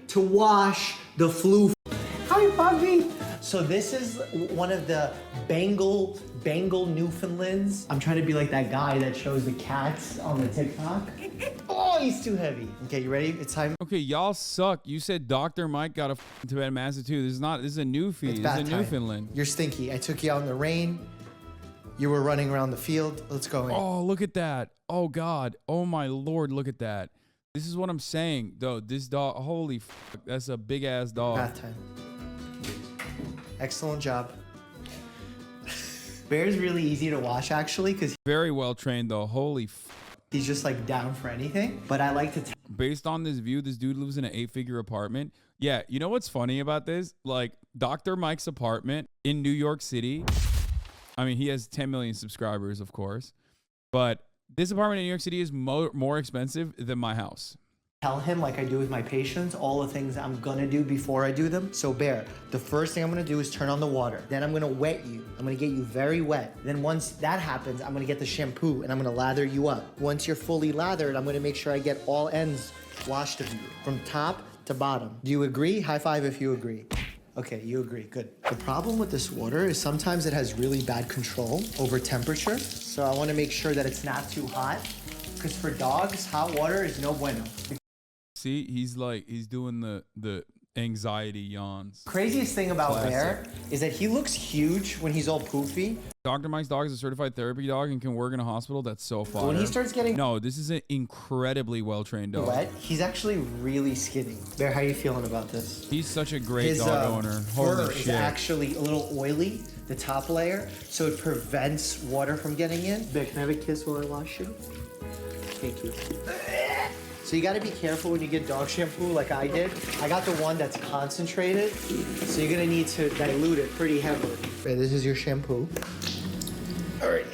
to wash the flu. Hi, puppy. So this is one of the Bengal Newfoundlands. I'm trying to be like that guy that shows the cats on the TikTok. Oh, he's too heavy. Okay, you ready? It's time. Okay, y'all suck. You said Dr. Mike got a Tibetan Mastiff too. This is a new feed. This is a Newfoundland. You're stinky. I took you out in the rain. You were running around the field. Let's go in. Oh, look at that. Oh, God. Oh, my Lord. Look at that. This is what I'm saying, though. This dog, holy fuck. That's a big-ass dog. Bath time. Excellent job. Bear's really easy to wash, actually, because very well trained, though. Holy fuck. He's just, like, down for anything. But I like to... Based on this view, this dude lives in an 8-figure apartment. Yeah, you know what's funny about this? Like, Dr. Mike's apartment in New York City... I mean, he has 10 million subscribers, of course, but this apartment in New York City is more expensive than my house. Tell him, like I do with my patients, all the things I'm gonna do before I do them. So Bear, the first thing I'm gonna do is turn on the water. Then I'm gonna wet you. I'm gonna get you very wet. Then once that happens, I'm gonna get the shampoo and I'm gonna lather you up. Once you're fully lathered, I'm gonna make sure I get all ends washed of you, from top to bottom. Do you agree? High five if you agree. Okay, you agree, good. The problem with this water is sometimes it has really bad control over temperature. So I wanna make sure that it's not too hot, because for dogs, hot water is no bueno. See, he's doing the anxiety yawns. Craziest thing about Bear is that he looks huge when he's all poofy. Dr. Mike's dog is a certified therapy dog and can work in a hospital. That's so far. When he starts getting... No, this is an incredibly well-trained dog. Wet, he's actually really skinny. Bear, how are you feeling about this? He's such a great dog owner. Holy shit. Is actually a little oily, the top layer, so it prevents water from getting in. Bear, can I have a kiss while I wash you? Thank you. So you gotta be careful when you get dog shampoo like I did. I got the one that's concentrated, so you're gonna need to dilute it pretty heavily. Okay, this is your shampoo. All right,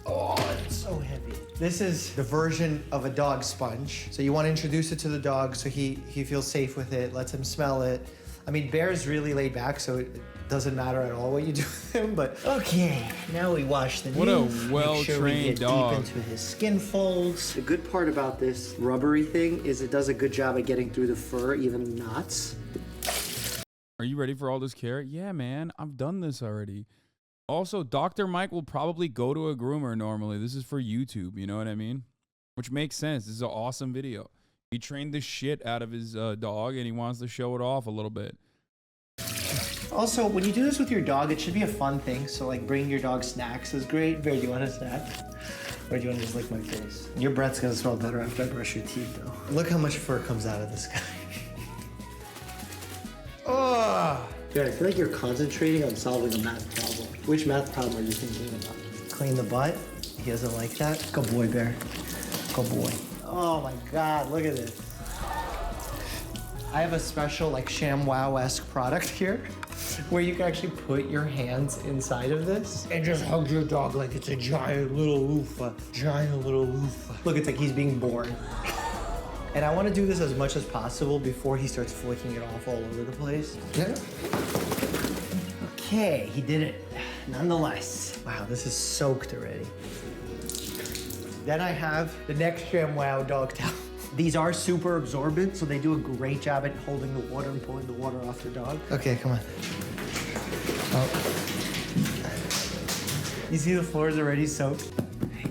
oh, it's so heavy. This is the version of a dog sponge. So you wanna introduce it to the dog so he feels safe with it, lets him smell it. I mean, Bear's really laid back, so it doesn't matter at all what you do with him, but okay, now we wash the What a well-trained dog. Deep into his skin folds. The good part about this rubbery thing is it does a good job at getting through the fur, even knots. Are you ready for all this care? Yeah, man, I've done this already. Also, Dr. Mike will probably go to a groomer normally. This is for YouTube, you know what I mean? Which makes sense. This is an awesome video. He trained the shit out of his dog and he wants to show it off a little bit. Also, when you do this with your dog, it should be a fun thing. So, like, bringing your dog snacks is great. Bear, do you want a snack? Or do you want to just lick my face? Your breath's gonna smell better after I brush your teeth, though. Look how much fur comes out of this guy. Oh! Yeah, I feel like you're concentrating on solving a math problem. Which math problem are you thinking about? Clean the butt? He doesn't like that? Good boy, Bear. Good boy. Oh my God, look at this. I have a special, like, ShamWow-esque product here where you can actually put your hands inside of this and just hug your dog like it's a giant little loofah. Giant little loofah. Look, it's like he's being born. And I want to do this as much as possible before he starts flicking it off all over the place. Yeah. Okay, he did it. Nonetheless. Wow, this is soaked already. Then I have the next ShamWow dog towel. These are super absorbent, so they do a great job at holding the water and pulling the water off the dog. Okay, come on. Oh. You see the floor is already soaked?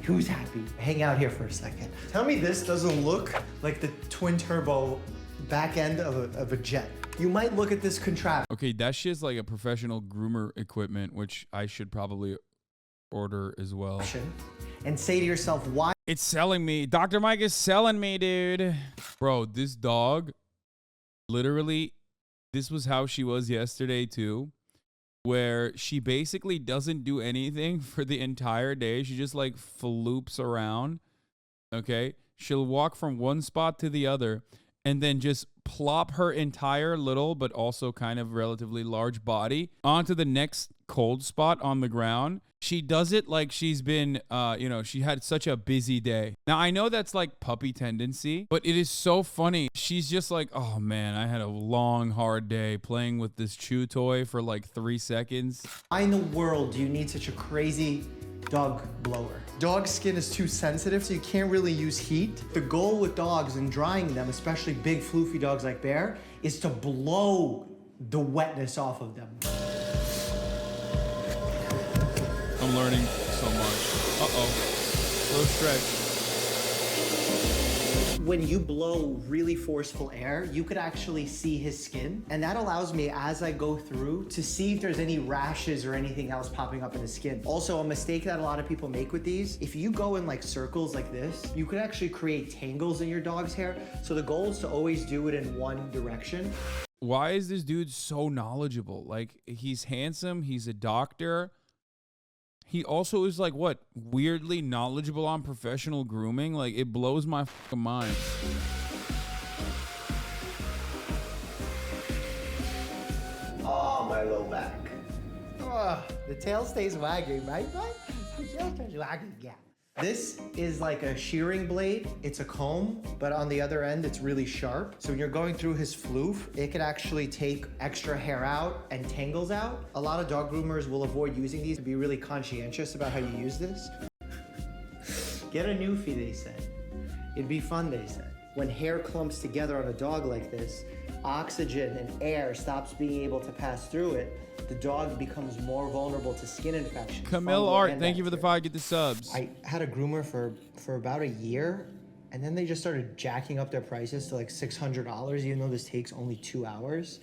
Who's happy? Hang out here for a second. Tell me this doesn't look like the twin turbo back end of a jet. You might look at this contraption. Okay, that shit's like a professional groomer equipment, which I should probably order as well. And say to yourself, why? It's selling me. Dr. Mike is selling me, dude. Bro, this dog, literally, this was how she was yesterday too, where she basically doesn't do anything for the entire day. She just like floops around, okay? She'll walk from one spot to the other and then just plop her entire little but also kind of relatively large body onto the next cold spot on the ground. She does it like she's been, she had such a busy day. Now, I know that's like puppy tendency, but it is so funny. She's just like, oh man, I had a long, hard day playing with this chew toy for like 3 seconds. Why in the world do you need such a crazy dog blower. Dog skin is too sensitive, so you can't really use heat. The goal with dogs and drying them, especially big floofy dogs like Bear, is to blow the wetness off of them. I'm learning so much. Uh-oh. Slow stretch. When you blow really forceful air, you could actually see his skin. And that allows me, as I go through, to see if there's any rashes or anything else popping up in his skin. Also, a mistake that a lot of people make with these, if you go in like circles like this, you could actually create tangles in your dog's hair. So the goal is to always do it in one direction. Why is this dude so knowledgeable? Like, he's handsome, he's a doctor. He also is like, what, weirdly knowledgeable on professional grooming? Like, it blows my fucking mind. Oh, my low back. Oh, the tail stays wagging, right? The tail stays wagging, yeah. This is like a shearing blade. It's a comb, but on the other end, it's really sharp. So when you're going through his floof, it could actually take extra hair out and tangles out. A lot of dog groomers will avoid using these to be really conscientious about how you use this. Get a newfie, they said. It'd be fun, they said. When hair clumps together on a dog like this, oxygen and air stops being able to pass through it. The dog becomes more vulnerable to skin infections. Camille Art, thank you for the 5. Get the subs. I had a groomer for about a year, and then they just started jacking up their prices to like $600, even though this takes only 2 hours.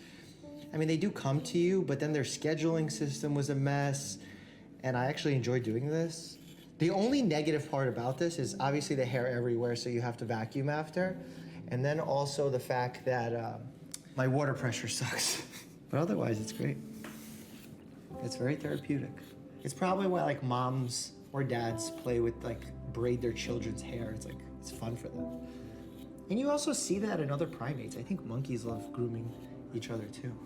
I mean, they do come to you, but then their scheduling system was a mess, and I actually enjoy doing this. The only negative part about this is obviously the hair everywhere, so you have to vacuum after, and then also the fact that my water pressure sucks. But otherwise, it's great. It's very therapeutic. It's probably why like moms or dads play with like braid their children's hair. It's like, it's fun for them. And you also see that in other primates. I think monkeys love grooming each other too.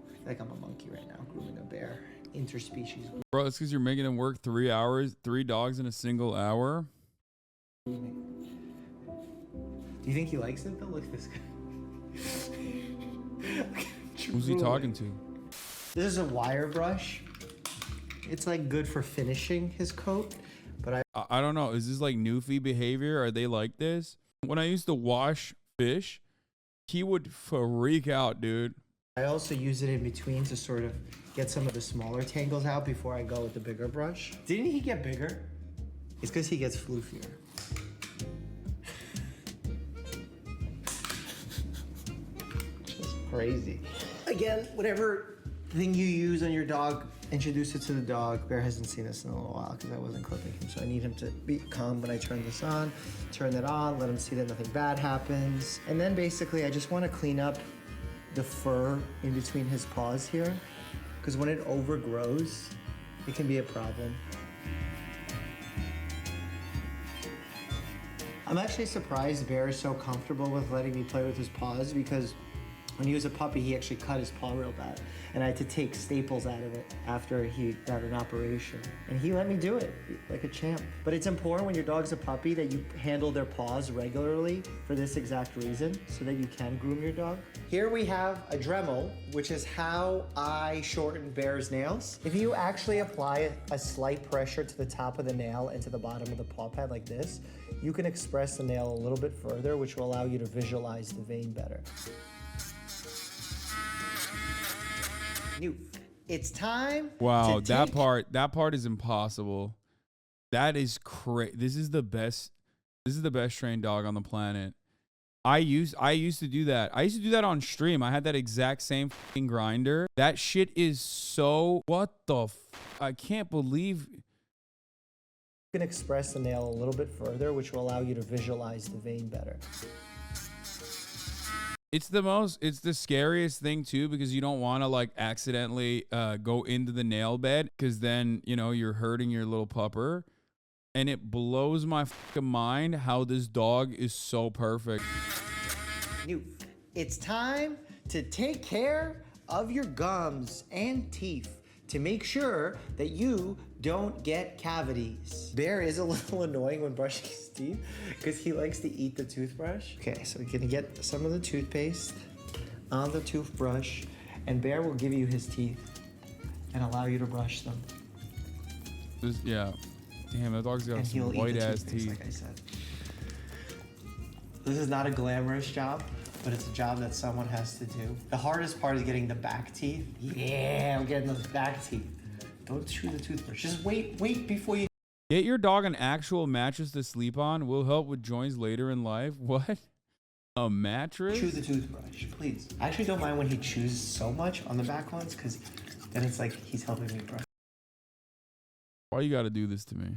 I feel like I'm a monkey right now, grooming a bear. Interspecies. Bro, it's because you're making him work 3 hours, 3 dogs in a single hour. Grooming. Do you think he likes it though? Look at this guy. Who's he talking to? This is a wire brush. It's like good for finishing his coat, but I don't know. Is this like newfie behavior? Are they like this? When I used to wash fish, he would freak out, dude. I also use it in between to sort of get some of the smaller tangles out before I go with the bigger brush. Didn't he get bigger? It's because he gets floofier. Just crazy. Again, whatever thing you use on your dog, introduce it to the dog. Bear hasn't seen this in a little while because I wasn't clipping him, so I need him to be calm when I turn this on. Turn that on, let him see that nothing bad happens. And then basically I just want to clean up the fur in between his paws here, because when it overgrows, it can be a problem. I'm actually surprised Bear is so comfortable with letting me play with his paws, because when he was a puppy, he actually cut his paw real bad, and I had to take staples out of it after he got an operation. And he let me do it like a champ. But it's important when your dog's a puppy that you handle their paws regularly for this exact reason, so that you can groom your dog. Here we have a Dremel, which is how I shorten Bear's nails. If you actually apply a slight pressure to the top of the nail and to the bottom of the paw pad like this, you can express the nail a little bit further, which will allow you to visualize the vein better. It's time. Wow, that part is impossible. That is crazy. This is the best trained dog on the planet. I used to do that. I used to do that on stream. I had that exact same fucking grinder. That shit is so, what the I can't believe. You can express the nail a little bit further, which will allow you to visualize the vein better. It's the scariest thing too, because you don't want to like accidentally go into the nail bed, because then, you know, you're hurting your little pupper. And it blows my fucking mind how this dog is so perfect. It's time to take care of your gums and teeth to make sure that you don't get cavities. Bear is a little annoying when brushing his teeth because he likes to eat the toothbrush. Okay, so we're gonna get some of the toothpaste on the toothbrush, and Bear will give you his teeth and allow you to brush them. Yeah. Damn, that dog's got And he'll some eat white the ass toothpaste, teeth. like I said. This is not a glamorous job, but it's a job that someone has to do. The hardest part is getting the back teeth. Yeah, I'm getting those back teeth. Don't chew the toothbrush. Just wait before you. Get your dog an actual mattress to sleep on. Will help with joints later in life. What? A mattress? Chew the toothbrush, please. I actually don't mind when he chews so much on the back ones, because then it's like he's helping me brush. Why you gotta do this to me?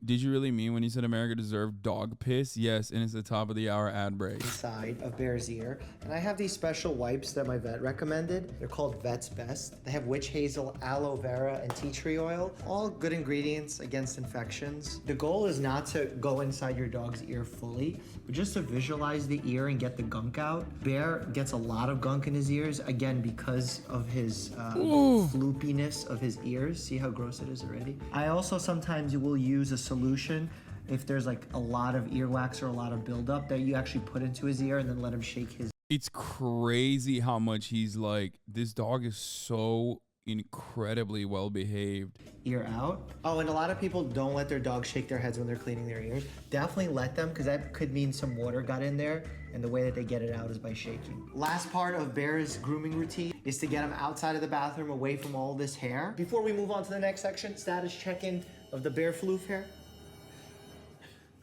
Did you really mean when you said America deserved dog piss? Yes, and it's the top of the hour ad break. Side of Bear's ear, and I have these special wipes that my vet recommended. They're called Vet's Best. They have witch hazel, aloe vera, and tea tree oil. All good ingredients against infections. The goal is not to go inside your dog's ear fully, but just to visualize the ear and get the gunk out. Bear gets a lot of gunk in his ears, again, because of his floopiness of his ears. See how gross it is already? I also sometimes will use a solution if there's like a lot of earwax or a lot of buildup that you actually put into his ear and then let him shake his. It's crazy how much he's like, this dog is so incredibly well behaved. Ear out. Oh, and a lot of people don't let their dogs shake their heads when they're cleaning their ears. Definitely let them, because that could mean some water got in there, and the way that they get it out is by shaking. Last part of Bear's grooming routine is to get him outside of the bathroom, away from all this hair. Before we move on to the next section, status check-in of the Bear floof hair.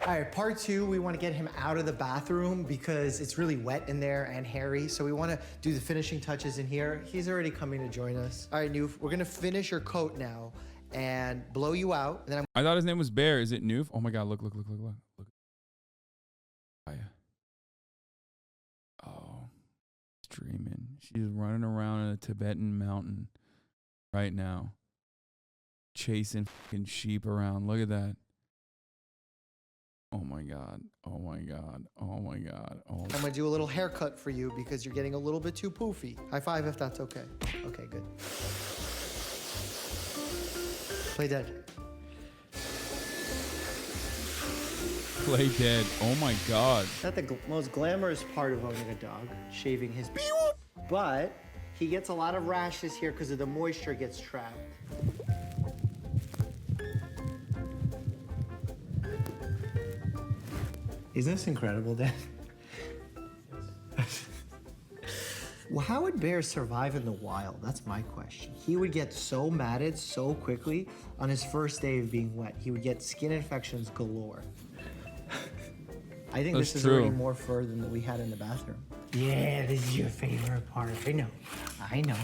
All right, part 2, we want to get him out of the bathroom because it's really wet in there and hairy. So we want to do the finishing touches in here. He's already coming to join us. All right, Noof, we're going to finish your coat now and blow you out. And then I thought his name was Bear. Is it Noof? Oh my God, look. Oh, she's dreaming. She's running around in a Tibetan mountain right now, chasing fucking sheep around. Look at that. Oh my God. Oh my God. Oh my God. Oh. I'm gonna do a little haircut for you because you're getting a little bit too poofy. High five if that's okay. Okay, good. Play dead. Play dead. Oh my God. Not the most glamorous part of owning a dog, shaving his but he gets a lot of rashes here because of the moisture gets trapped. Isn't this incredible, Dad? Well, how would bears survive in the wild? That's my question. He would get so matted so quickly on his first day of being wet. He would get skin infections galore. I think That's this is true. already more fur than we had in the bathroom. Yeah, this is your favorite part. I know.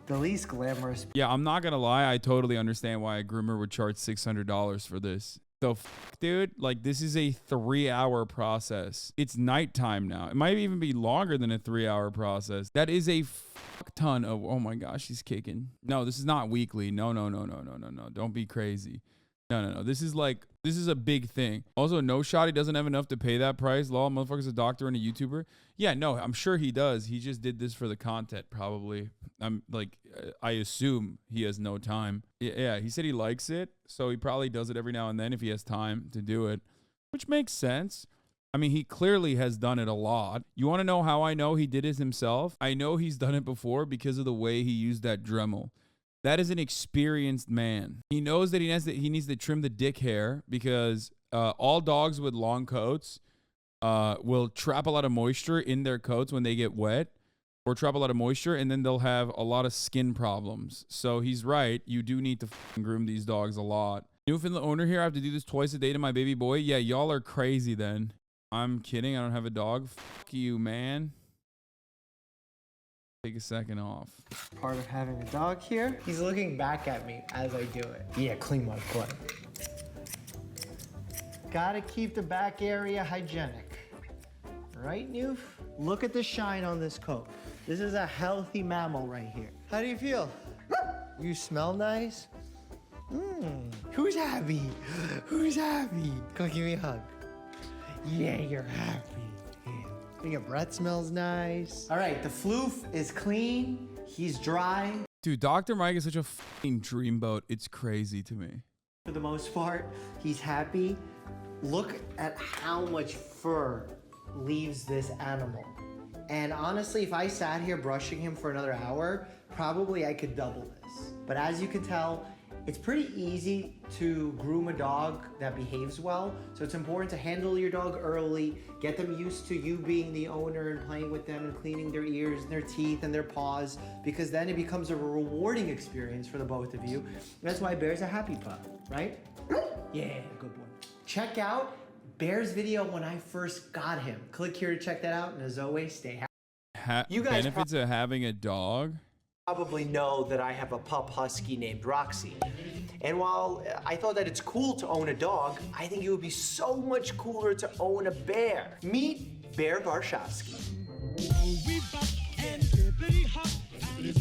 The least glamorous. Yeah, I'm not gonna lie. I totally understand why a groomer would charge $600 for this. So, dude, like this is a 3-hour process. It's nighttime now. It might even be longer than a 3-hour process. That is a fuck ton of. Oh my gosh, she's kicking. No, this is not weekly. No. Don't be crazy. No. This is a big thing. Also, no shot. He doesn't have enough to pay that price. Law, motherfucker's a doctor and a YouTuber. Yeah, no, I'm sure he does. He just did this for the content, probably. I assume he has no time. Yeah, he said he likes it, so he probably does it every now and then if he has time to do it, which makes sense. I mean, he clearly has done it a lot. You want to know how I know he did it himself? I know he's done it before because of the way he used that Dremel. That is an experienced man. He knows that he needs to trim the dick hair because all dogs with long coats will trap a lot of moisture in their coats when they get wet, or trap a lot of moisture, and then they'll have a lot of skin problems. So he's right. You do need to groom these dogs a lot. Newfoundland owner here. I have to do this twice a day to my baby boy. Yeah, y'all are crazy then. I'm kidding. I don't have a dog. Fuck you, man. Take a second off. Part of having a dog here. He's looking back at me as I do it. Yeah, clean my butt. Gotta keep the back area hygienic. Right, Noof? Look at the shine on this coat. This is a healthy mammal right here. How do you feel? You smell nice? Who's happy? Who's happy? Come give me a hug. Yeah, you're happy. Yeah. Your breath smells nice. All right, the floof is clean. He's dry. Dude, Dr. Mike is such a fucking dreamboat. It's crazy to me. For the most part, he's happy. Look at how much fur leaves this animal. And honestly, if I sat here brushing him for another hour, probably I could double this. But as you can tell, it's pretty easy to groom a dog that behaves well. So it's important to handle your dog early, get them used to you being the owner and playing with them and cleaning their ears and their teeth and their paws, because then it becomes a rewarding experience for the both of you. And that's why Bear's a happy pup, right? Yeah, good boy. Check out Bear's video when I first got him. Click here to check that out. And as always, stay happy. You guys benefits of having a dog. Probably know that I have a pup husky named Roxy. And while I thought that it's cool to own a dog, I think it would be so much cooler to own a bear. Meet Bear Warshawski.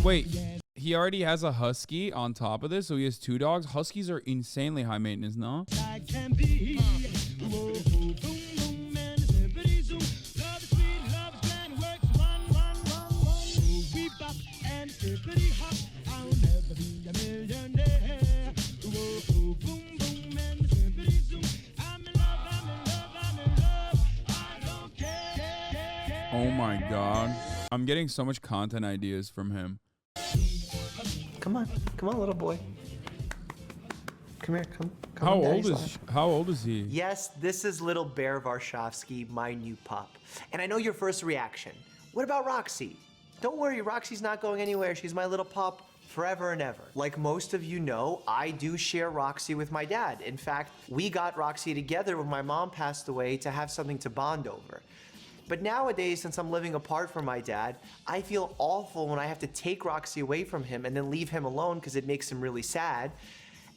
Wait, he already has a husky on top of this, so he has 2 dogs. Huskies are insanely high maintenance, no? Oh my god. I'm getting so much content ideas from him. Come on, little boy. Come here, come How on, old is he? Yes, this is little Bear Warshawski, my new pup. And I know your first reaction. What about Roxy? Don't worry, Roxy's not going anywhere. She's my little pup forever and ever. Like most of you know, I do share Roxy with my dad. In fact, we got Roxy together when my mom passed away to have something to bond over. But nowadays, since I'm living apart from my dad, I feel awful when I have to take Roxy away from him and then leave him alone because it makes him really sad.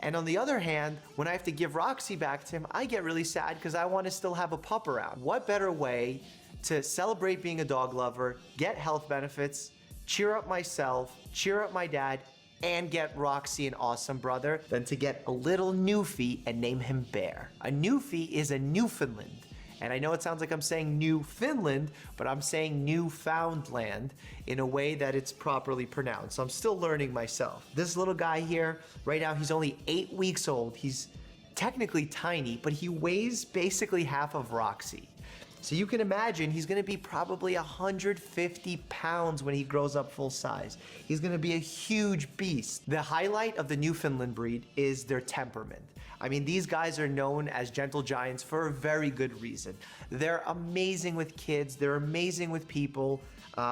And on the other hand, when I have to give Roxy back to him, I get really sad because I want to still have a pup around. What better way to celebrate being a dog lover, get health benefits, cheer up myself, cheer up my dad, and get Roxy an awesome brother than to get a little Newfie and name him Bear. A Newfie is a Newfoundland. And I know it sounds like I'm saying New Finland, but I'm saying Newfoundland in a way that it's properly pronounced. So I'm still learning myself. This little guy here, right now, he's only 8 weeks old. He's technically tiny, but he weighs basically half of Roxy. So you can imagine he's gonna be probably 150 pounds when he grows up full size. He's gonna be a huge beast. The highlight of the Newfoundland breed is their temperament. I mean, these guys are known as gentle giants for a very good reason. They're amazing with kids, they're amazing with people.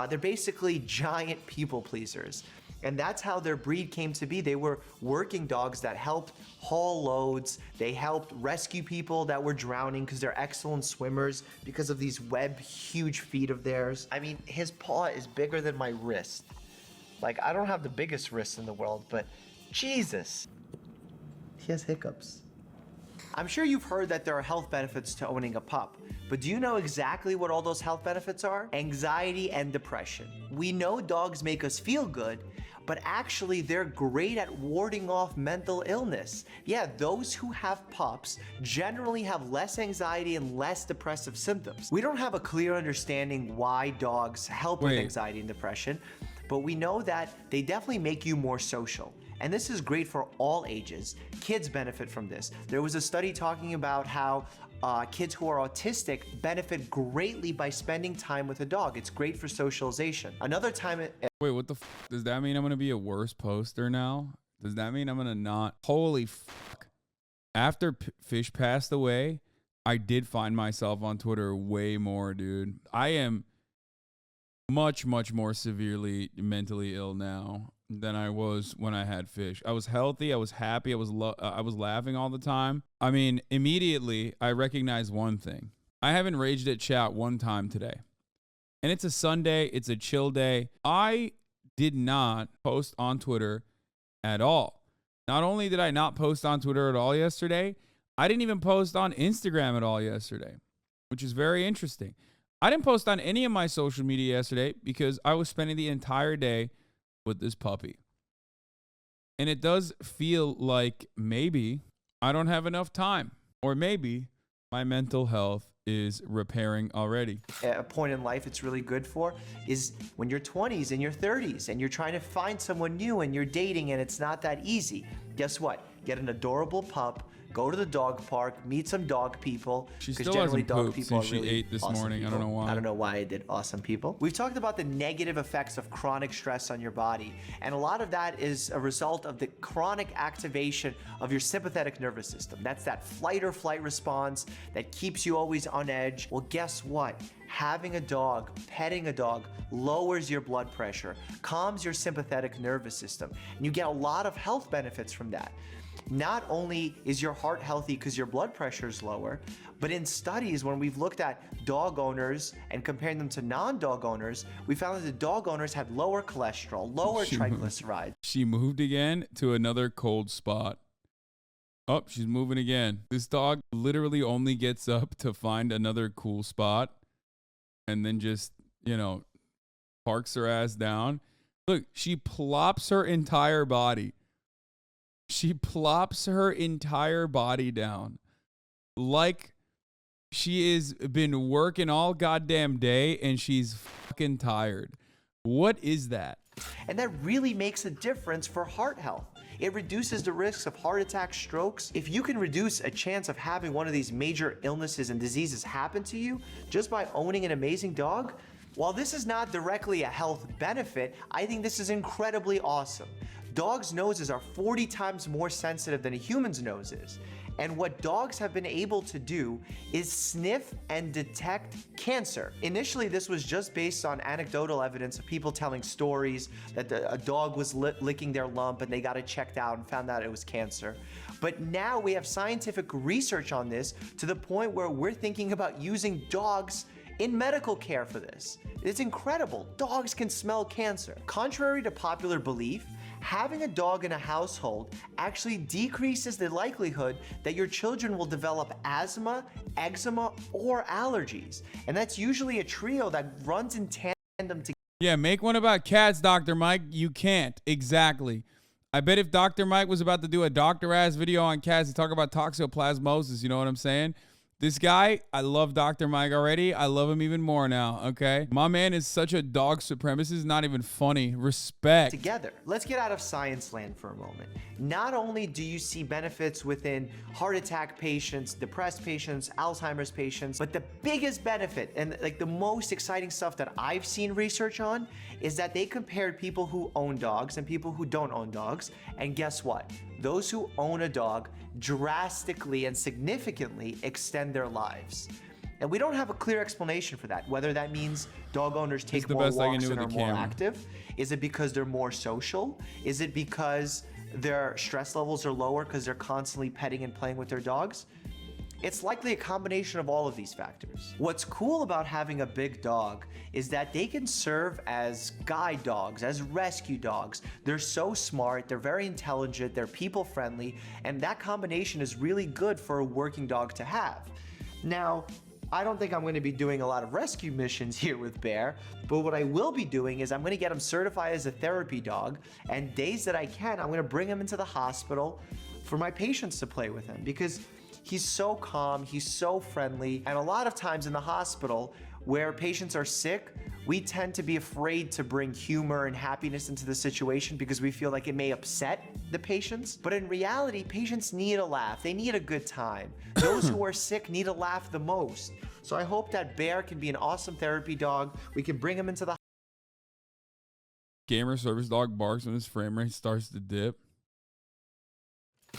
They're basically giant people pleasers. And that's how their breed came to be. They were working dogs that helped haul loads. They helped rescue people that were drowning because they're excellent swimmers because of these webbed, huge feet of theirs. I mean, his paw is bigger than my wrist. Like, I don't have the biggest wrist in the world, but Jesus. He has hiccups. I'm sure you've heard that there are health benefits to owning a pup, but do you know exactly what all those health benefits are? Anxiety and depression. We know dogs make us feel good, but actually they're great at warding off mental illness. Yeah, those who have pups generally have less anxiety and less depressive symptoms. We don't have a clear understanding why dogs help with anxiety and depression, but we know that they definitely make you more social. And this is great for all ages. Kids benefit from this. There was a study talking about how kids who are autistic benefit greatly by spending time with a dog. It's great for socialization. Another time... Wait, what the f? Does that mean I'm gonna be a worse poster now? Does that mean I'm gonna not? Holy fuck. After Fish passed away, I did find myself on Twitter way more, dude. I am much, much more severely mentally ill now than I was when I had Fish. I was healthy, I was happy, I was laughing all the time. I mean, immediately I recognized one thing. I haven't raged at chat one time today. And it's a Sunday, it's a chill day. I did not post on Twitter at all. Not only did I not post on Twitter at all yesterday, I didn't even post on Instagram at all yesterday, which is very interesting. I didn't post on any of my social media yesterday because I was spending the entire day with this puppy. And it does feel like maybe I don't have enough time, or maybe my mental health is repairing already. A point in life it's really good for is when you're 20s and your 30s and you're trying to find someone new and you're dating and it's not that easy. Guess what? get an adorable pup, go to the dog park, meet some dog people. She because still generally hasn't dog pooped people are since she really ate this awesome morning. I people. don't know why. I don't know why I did awesome people. We've talked about the negative effects of chronic stress on your body, and a lot of that is a result of the chronic activation of your sympathetic nervous system. That's that fight or flight response that keeps you always on edge. Well, guess what? Having a dog, petting a dog, lowers your blood pressure, calms your sympathetic nervous system, and you get a lot of health benefits from that. Not only is your heart healthy because your blood pressure is lower, but in studies, when we've looked at dog owners and comparing them to non-dog owners, we found that the dog owners had lower cholesterol, lower triglycerides. She moved again to another cold spot. Oh, she's moving again. This dog literally only gets up to find another cool spot and then just, you know, parks her ass down. Look, she plops her entire body. She plops her entire body down like she has been working all goddamn day and she's fucking tired. What is that? And that really makes a difference for heart health. It reduces the risks of heart attacks, strokes. If you can reduce a chance of having one of these major illnesses and diseases happen to you just by owning an amazing dog, while this is not directly a health benefit, I think this is incredibly awesome. Dogs' noses are 40 times more sensitive than a human's nose is. And what dogs have been able to do is sniff and detect cancer. Initially, this was just based on anecdotal evidence of people telling stories that a dog was licking their lump and they got it checked out and found out it was cancer. But now we have scientific research on this to the point where we're thinking about using dogs in medical care for this. It's incredible. Dogs can smell cancer. Contrary to popular belief, having a dog in a household actually decreases the likelihood that your children will develop asthma, eczema, or allergies. And that's usually a trio that runs in tandem together. Yeah, make one about cats, Dr. Mike. You can't. Exactly. I bet if Dr. Mike was about to do a doctor-ass video on cats to talk about toxoplasmosis, you know what I'm saying? This guy, I love Dr. Mike already. I love him even more now, okay? My man is such a dog supremacist, not even funny. Respect. Together. Let's get out of science land for a moment. Not only do you see benefits within heart attack patients, depressed patients, Alzheimer's patients, but the biggest benefit and like the most exciting stuff that I've seen research on is that they compared people who own dogs and people who don't own dogs. And guess what? Those who own a dog drastically and significantly extend their lives. And we don't have a clear explanation for that. Whether that means dog owners take more walks and are more active. Is it because they're more social? Is it because their stress levels are lower because they're constantly petting and playing with their dogs? It's likely a combination of all of these factors. What's cool about having a big dog is that they can serve as guide dogs, as rescue dogs. They're so smart, they're very intelligent, they're people friendly, and that combination is really good for a working dog to have. Now, I don't think I'm going to be doing a lot of rescue missions here with Bear, but what I will be doing is I'm going to get him certified as a therapy dog, and days that I can, I'm going to bring him into the hospital for my patients to play with him, because he's so calm, he's so friendly, and a lot of times in the hospital where patients are sick, we tend to be afraid to bring humor and happiness into the situation because we feel like it may upset the patients. But in reality, patients need a laugh. They need a good time. Those who are sick need a laugh the most. So I hope that Bear can be an awesome therapy dog. We can bring him into the gamer service dog barks when his frame rate starts to dip.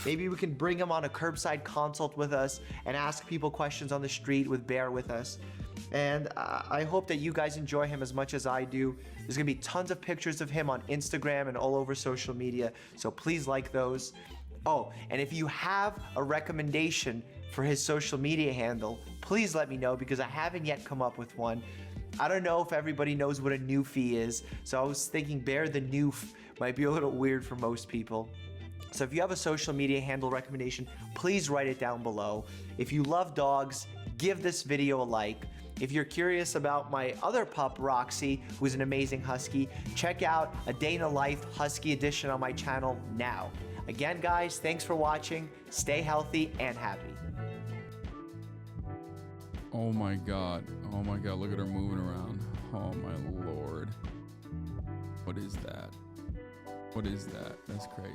Maybe we can bring him on a curbside consult with us and ask people questions on the street with Bear with us. And I hope that you guys enjoy him as much as I do. There's gonna be tons of pictures of him on Instagram and all over social media, so please like those. Oh, and if you have a recommendation for his social media handle, please let me know because I haven't yet come up with one. I don't know if everybody knows what a newfie is, so I was thinking Bear the Noof might be a little weird for most people. So if you have a social media handle recommendation, please write it down below. If you love dogs, give this video a like. If you're curious about my other pup, Roxy, who's an amazing husky, check out A Day in the Life Husky Edition on my channel now. Again, guys, thanks for watching. Stay healthy and happy. Oh my God. Oh my God. Look at her moving around. Oh my Lord. What is that? What is that? That's crazy.